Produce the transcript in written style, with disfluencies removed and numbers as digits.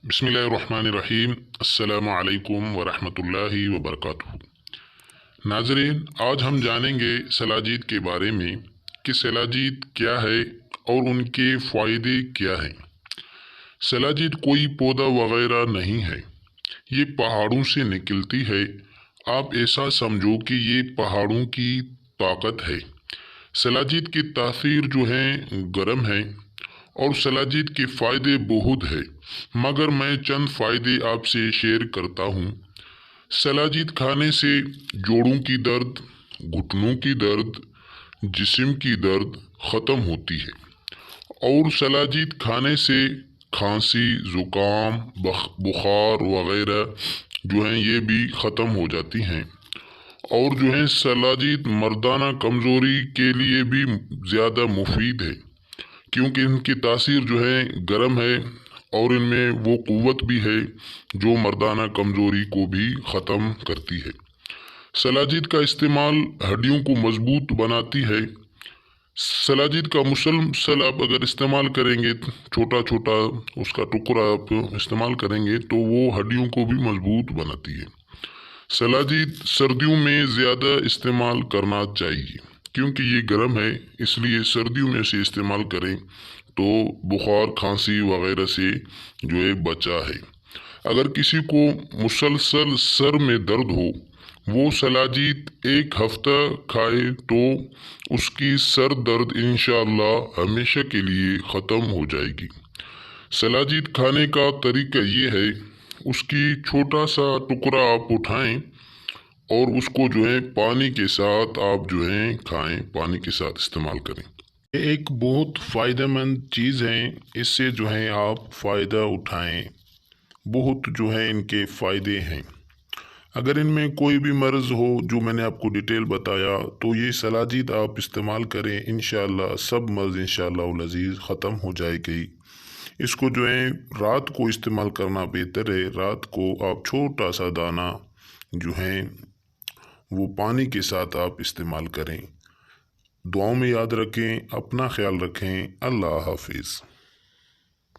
बिस्मिल्लाहिर्रहमानिर्रहीम। अस्सलामु अलैकुम वरहमतुल्लाहि वबरकातुहू। नाज़रीन, आज हम जानेंगे सलाजीत के बारे में कि सलाजीत क्या है और उनके फ़ायदे क्या हैं। सलाजीत कोई पौधा वगैरह नहीं है, ये पहाड़ों से निकलती है। आप ऐसा समझो कि ये पहाड़ों की ताकत है। सलाजीत की तासीर जो है गर्म है और सलाजीत के फ़ायदे बहुत है, मगर मैं चंद फ़ायदे आपसे शेयर करता हूँ। सलाजीत खाने से जोड़ों की दर्द, घुटनों की दर्द, जिस्म की दर्द ख़त्म होती है। और सलाजीत खाने से खांसी, ज़ुकाम, बुखार वगैरह जो हैं ये भी ख़त्म हो जाती हैं। और जो है सलाजीत मर्दाना कमज़ोरी के लिए भी ज़्यादा मुफीद है, क्योंकि इनकी तासीर जो है गर्म है और इनमें वो क़ुव्वत भी है जो मर्दाना कमज़ोरी को भी ख़त्म करती है। सलाजीत का इस्तेमाल हड्डियों को मजबूत बनाती है। सलाजीत का मुसलसल आप अगर इस्तेमाल करेंगे, छोटा छोटा उसका टुकड़ा आप इस्तेमाल करेंगे तो वो हड्डियों को भी मजबूत बनाती है। सलाजीत सर्दियों में ज़्यादा इस्तेमाल करना चाहिए, क्योंकि ये गर्म है, इसलिए सर्दियों में से इस्तेमाल करें तो बुखार, खांसी वगैरह से जो है बचा है। अगर किसी को मुसलसल सर में दर्द हो, वो सलाजीत एक हफ्ता खाए तो उसकी सर दर्द इंशाअल्लाह हमेशा के लिए ख़त्म हो जाएगी। सलाजीत खाने का तरीका ये है, उसकी छोटा सा टुकड़ा आप उठाएं और उसको जो है पानी के साथ आप जो है खाएं, पानी के साथ इस्तेमाल करें। ये एक बहुत फ़ायदेमंद चीज़ है, इससे जो है आप फ़ायदा उठाएं। बहुत जो है इनके फ़ायदे हैं। अगर इनमें कोई भी मर्ज़ हो जो मैंने आपको डिटेल बताया, तो ये सलाजीत आप इस्तेमाल करें, इंशाअल्लाह सब मर्ज़ इंशाअल्लाह अज़ीज़ ख़त्म हो जाएगी। इसको जो है रात को इस्तेमाल करना बेहतर है। रात को आप छोटा सा दाना जो है वो पानी के साथ आप इस्तेमाल करें। दुआओं में याद रखें, अपना ख्याल रखें। अल्लाह हाफिज़।